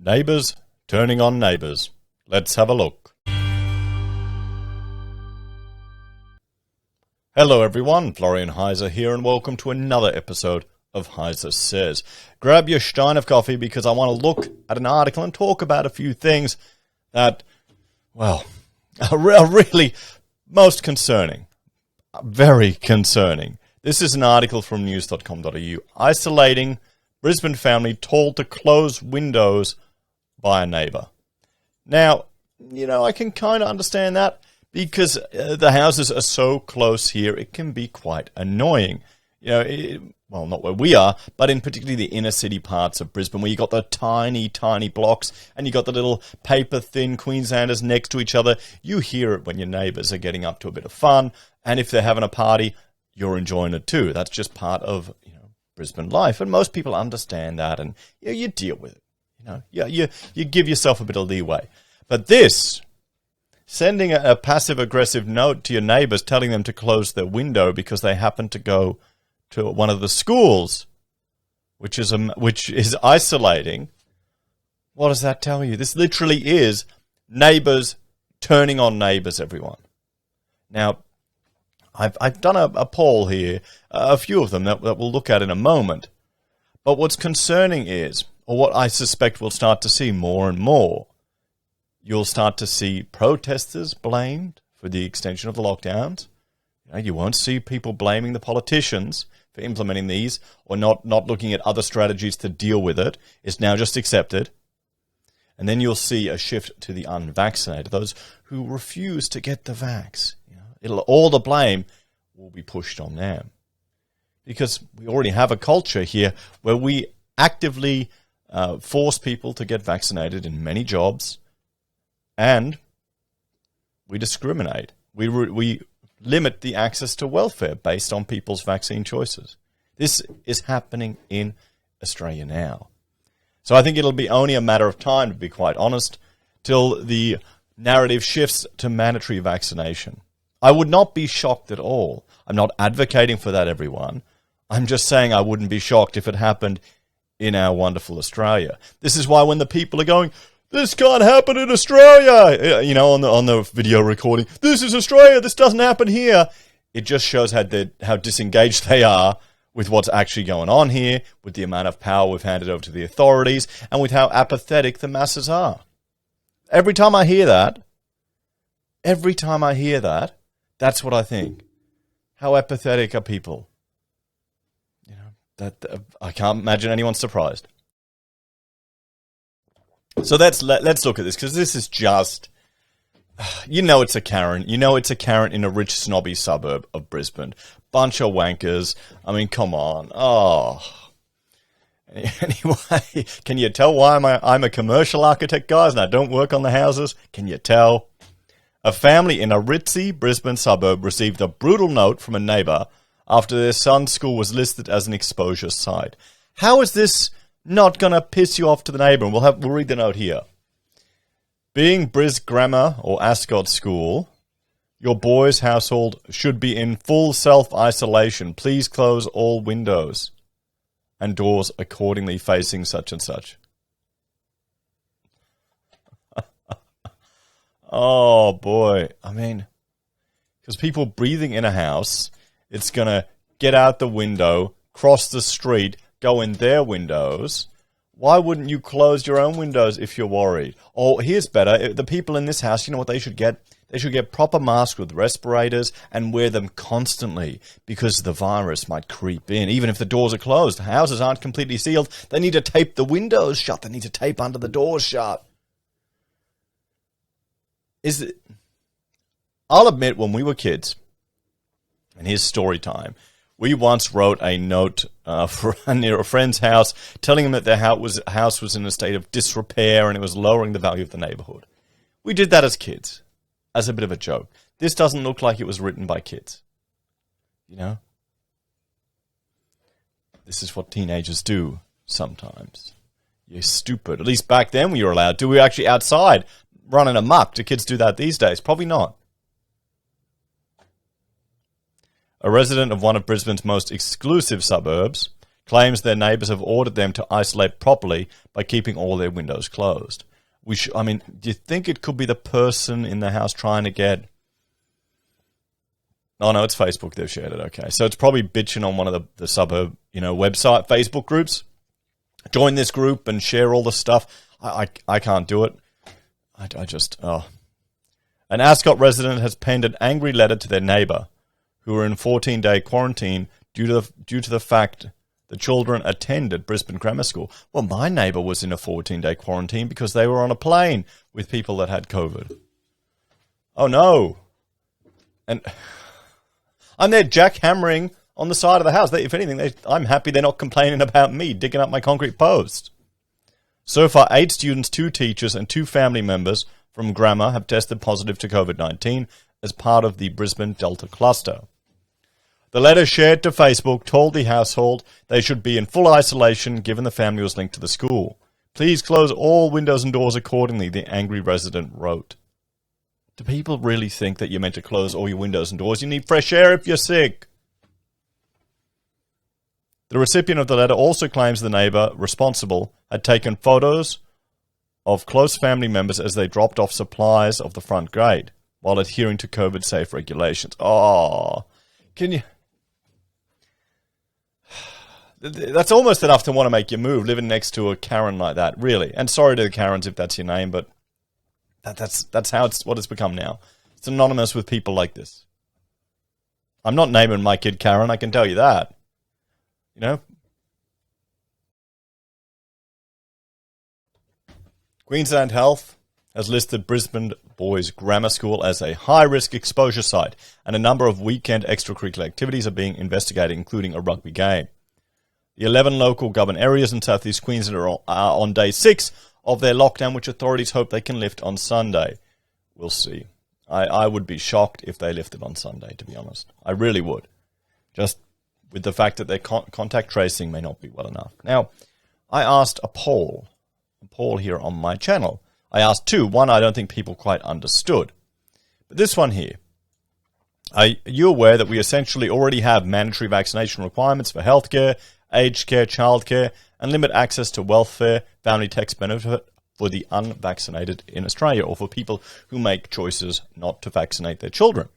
Neighbours turning on neighbours. Let's have a look. Hello everyone, Florian Heiser here and welcome to another episode of Heiser Says. Grab your stein of coffee because I want to look at an article and talk about a few things that, well, are really most concerning. Very concerning. This is an article from news.com.au. Isolating Brisbane family told to close windows by a neighbour. Now, I can kind of understand that because the houses are so close here, it can be quite annoying. Well, not where we are, but in particularly the inner city parts of Brisbane, where you got the tiny, tiny blocks and you got the little paper-thin Queenslanders next to each other. You hear it when your neighbours are getting up to a bit of fun, and if they're having a party, you're enjoying it too. That's just part of Brisbane life, and most people understand that, and you deal with it. You give yourself a bit of leeway. But this, sending a passive-aggressive note to your neighbours telling them to close their window because they happen to go to one of the schools, which is isolating. What does that tell you? This literally is neighbours turning on neighbours, everyone. Now, I've done a poll here, a few of them that we'll look at in a moment. But what's concerning is, or what I suspect we'll start to see more and more, you'll start to see protesters blamed for the extension of the lockdowns. You won't see people blaming the politicians for implementing these or not looking at other strategies to deal with it. It's now just accepted. And then you'll see a shift to the unvaccinated, those who refuse to get the vax. All the blame will be pushed on them. Because we already have a culture here where we actively force people to get vaccinated in many jobs, and we discriminate. We limit the access to welfare based on people's vaccine choices. This is happening in Australia now. So I think it'll be only a matter of time, to be quite honest, till the narrative shifts to mandatory vaccination. I would not be shocked at all. I'm not advocating for that, everyone. I'm just saying I wouldn't be shocked if it happened in our wonderful Australia. This is why when the people are going, this can't happen in Australia, on the video recording, this is Australia, this doesn't happen here. It just shows how disengaged they are with what's actually going on here, with the amount of power we've handed over to the authorities, and with how apathetic the masses are. Every time I hear that, that's what I think. How apathetic are people? That I can't imagine anyone surprised. So let's look at this, because this is just, it's a Karen. It's a Karen in a rich, snobby suburb of Brisbane. Bunch of wankers. I mean, come on. Oh. Anyway, can you tell why I'm a commercial architect, guys, and I don't work on the houses? Can you tell? A family in a ritzy Brisbane suburb received a brutal note from a neighbour after their son's school was listed as an exposure site. How is this not going to piss you off to the neighbour? And we'll read the note here. Being Bris Grammar or Ascot School, your boy's household should be in full self-isolation. Please close all windows and doors accordingly facing such and such. Oh, boy. I mean, because people breathing in a house, it's going to get out the window, cross the street, go in their windows. Why wouldn't you close your own windows if you're worried? Or here's better. The people in this house, you know what they should get? They should get proper masks with respirators and wear them constantly because the virus might creep in. Even if the doors are closed, the houses aren't completely sealed. They need to tape the windows shut. They need to tape under the doors shut. I'll admit, when we were kids, and here's story time, we once wrote a note near a friend's house telling them that their house was in a state of disrepair and it was lowering the value of the neighbourhood. We did that as kids, as a bit of a joke. This doesn't look like it was written by kids. This is what teenagers do sometimes. You're stupid. At least back then we were allowed to. We were actually outside running amok. Do kids do that these days? Probably not. A resident of one of Brisbane's most exclusive suburbs claims their neighbors have ordered them to isolate properly by keeping all their windows closed. I mean, do you think it could be the person in the house trying to get... Oh, no, it's Facebook. They've shared it. Okay. So it's probably bitching on one of the suburb, website Facebook groups. Join this group and share all the stuff. I can't do it. I just... An Ascot resident has penned an angry letter to their neighbour, who are in 14-day quarantine due to the fact the children attended Brisbane Grammar School. Well, my neighbour was in a 14-day quarantine because they were on a plane with people that had COVID. Oh, no. And I'm there jackhammering on the side of the house. If anything, I'm happy they're not complaining about me digging up my concrete post. So far, 8 students, 2 teachers and 2 family members from Grammar have tested positive to COVID-19 as part of the Brisbane Delta cluster. The letter shared to Facebook told the household they should be in full isolation given the family was linked to the school. Please close all windows and doors accordingly, the angry resident wrote. Do people really think that you're meant to close all your windows and doors? You need fresh air if you're sick. The recipient of the letter also claims the neighbour responsible had taken photos of close family members as they dropped off supplies of the front gate while adhering to COVID-safe regulations. Oh, can you... That's almost enough to want to make you move, living next to a Karen like that, really. And sorry to the Karens if that's your name, but that's how what it's become now. It's anonymous with people like this. I'm not naming my kid Karen, I can tell you that. Queensland Health has listed Brisbane Boys Grammar School as a high-risk exposure site, and a number of weekend extracurricular activities are being investigated, including a rugby game. The 11 local government areas in southeast Queensland are on day 6 of their lockdown, which authorities hope they can lift on Sunday. We'll see. I would be shocked if they lifted on Sunday, to be honest. I really would. Just with the fact that their contact tracing may not be well enough. Now, I asked a poll here on my channel. I asked 2. One, I don't think people quite understood. But this one here. Are you aware that we essentially already have mandatory vaccination requirements for healthcare, aged care, childcare, and limit access to welfare, family tax benefit for the unvaccinated in Australia, or for people who make choices not to vaccinate their children?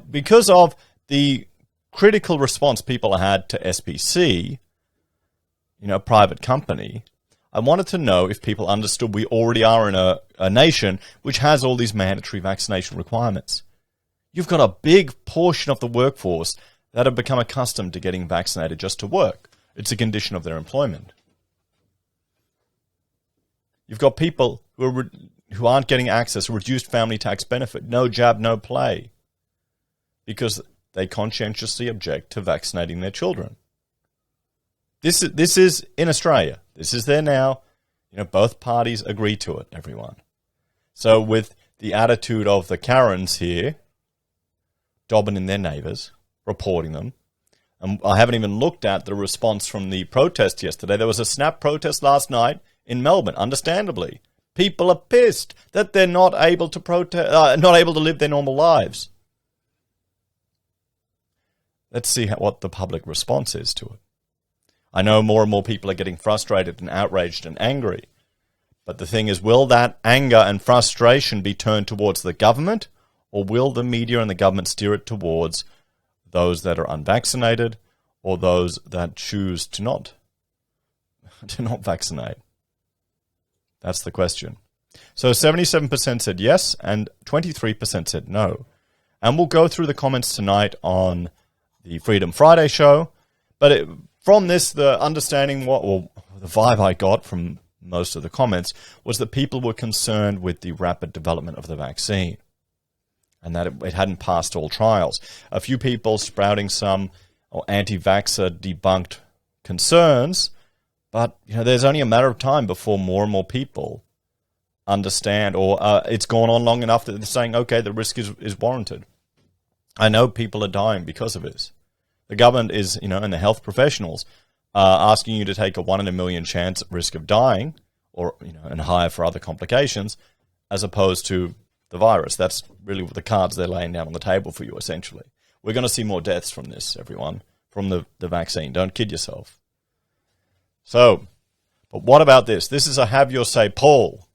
Because of the critical response people had to SPC, a private company, I wanted to know if people understood we already are in a nation which has all these mandatory vaccination requirements. You've got a big portion of the workforce that have become accustomed to getting vaccinated just to work. It's a condition of their employment. You've got people who aren't getting access, reduced family tax benefit, no jab, no play, because they conscientiously object to vaccinating their children. This is in Australia. This is there now. Both parties agree to it, everyone. So with the attitude of the Karens here, dobbing in their neighbours, reporting them, and I haven't even looked at the response from the protest yesterday. There was a snap protest last night in Melbourne, understandably. People are pissed that they're not able to not able to live their normal lives. Let's see what the public response is to it. I know more and more people are getting frustrated and outraged and angry. But the thing is, will that anger and frustration be turned towards the government, or will the media and the government steer it towards those that are unvaccinated or those that choose to not vaccinate? That's the question. So 77% said yes and 23% said no. And we'll go through the comments tonight on the Freedom Friday show. But from this, the understanding, the vibe I got from most of the comments was that people were concerned with the rapid development of the vaccine and that it hadn't passed all trials. A few people sprouting some anti-vaxxer debunked concerns, but there's only a matter of time before more and more people understand, or it's gone on long enough that they're saying, okay, the risk is warranted. I know people are dying because of this. The government is, and the health professionals are asking you to take a 1 in a million chance risk of dying, or and higher for other complications, as opposed to the virus. That's really the cards they're laying down on the table for you, essentially. We're going to see more deaths from this, everyone, from the vaccine. Don't kid yourself. So, but what about this? This is a Have Your Say poll.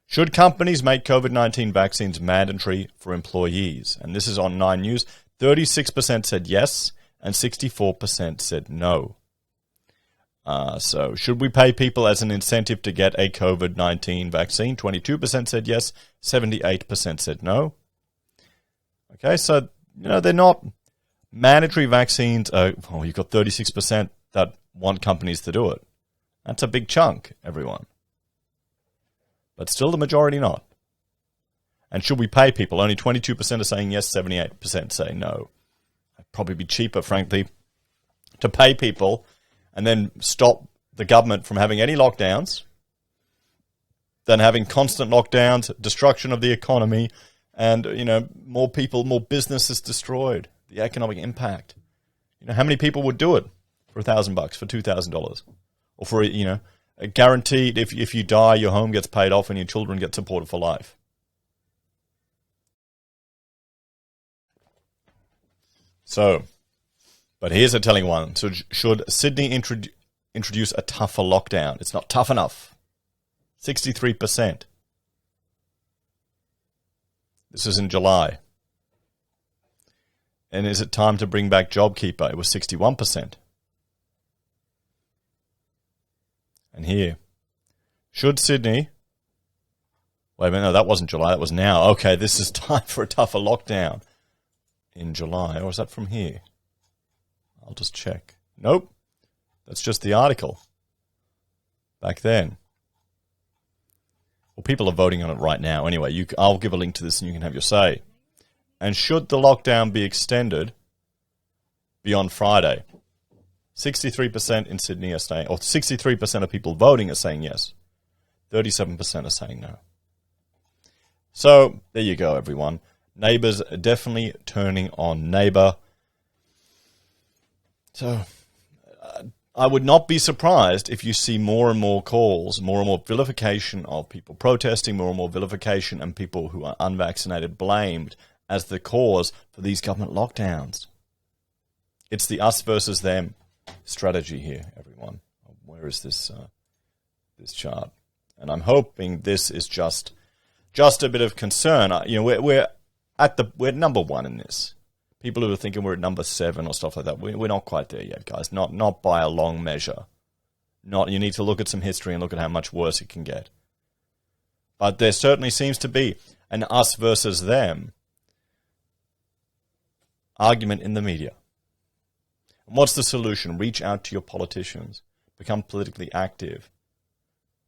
Should companies make COVID-19 vaccines mandatory for employees? And this is on 9 News. 36% said yes, and 64% said no. So, should we pay people as an incentive to get a COVID-19 vaccine? 22% said yes, 78% said no. Okay, so, they're not mandatory vaccines. You've got 36% that want companies to do it. That's a big chunk, everyone. But still the majority not. And should we pay people? Only 22% are saying yes, 78% say no. It'd probably be cheaper, frankly, to pay people and then stop the government from having any lockdowns than having constant lockdowns, destruction of the economy, and, more people, more businesses destroyed. The economic impact. How many people would do it for $1,000, for $2,000? Or for, a guaranteed, if you die, your home gets paid off and your children get supported for life. So, but here's a telling one. So should Sydney introduce a tougher lockdown? It's not tough enough. 63%. This is in July. And is it time to bring back JobKeeper? It was 61%. And here, should Sydney... Wait a minute, no, that wasn't July, that was now. Okay, this is time for a tougher lockdown in July. Or is that from here? I'll just check. Nope, that's just the article. Back then. Well, people are voting on it right now. Anyway, I'll give a link to this and you can have your say. And should the lockdown be extended beyond Friday? 63% in Sydney are saying, or 63% of people voting are saying yes. 37% are saying no. So, there you go, everyone. Neighbours are definitely turning on Neighbour. So, I would not be surprised if you see more and more calls, more and more vilification of people protesting, more and more vilification and people who are unvaccinated blamed as the cause for these government lockdowns. It's the us versus them strategy here, everyone. Where is this this chart? And I'm hoping this is just a bit of concern. We're number one in this. People who are thinking we're at number 7 or stuff like that, we're not quite there yet, guys. Not by a long measure. You need to look at some history and look at how much worse it can get. But there certainly seems to be an us versus them argument in the media. And what's the solution? Reach out to your politicians. Become politically active.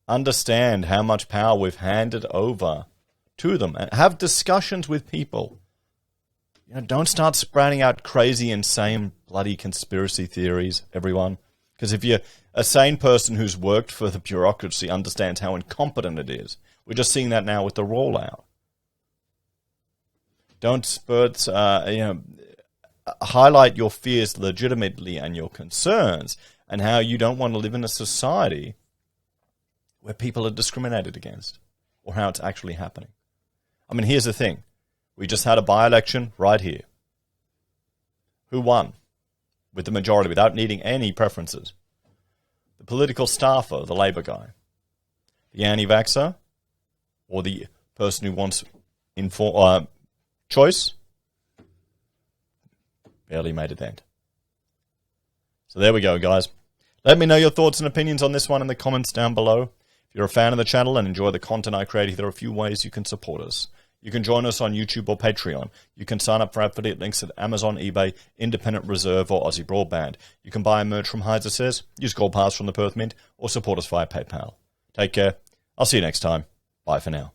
Understand how much power we've handed over to them. And have discussions with people. Don't start sprouting out crazy, insane, bloody conspiracy theories, everyone. Because if you're a sane person who's worked for the bureaucracy understands how incompetent it is. We're just seeing that now with the rollout. Don't highlight your fears legitimately and your concerns and how you don't want to live in a society where people are discriminated against or how it's actually happening. I mean, here's the thing. We just had a by-election right here. Who won with the majority without needing any preferences? The political staffer, the Labour guy. The anti-vaxxer or the person who wants choice? Barely made a dent. So there we go, guys. Let me know your thoughts and opinions on this one in the comments down below. If you're a fan of the channel and enjoy the content I create, there are a few ways you can support us. You can join us on YouTube or Patreon. You can sign up for affiliate links at Amazon, eBay, Independent Reserve, or Aussie Broadband. You can buy merch from Heiser Says, use Gold Pass from the Perth Mint, or support us via PayPal. Take care. I'll see you next time. Bye for now.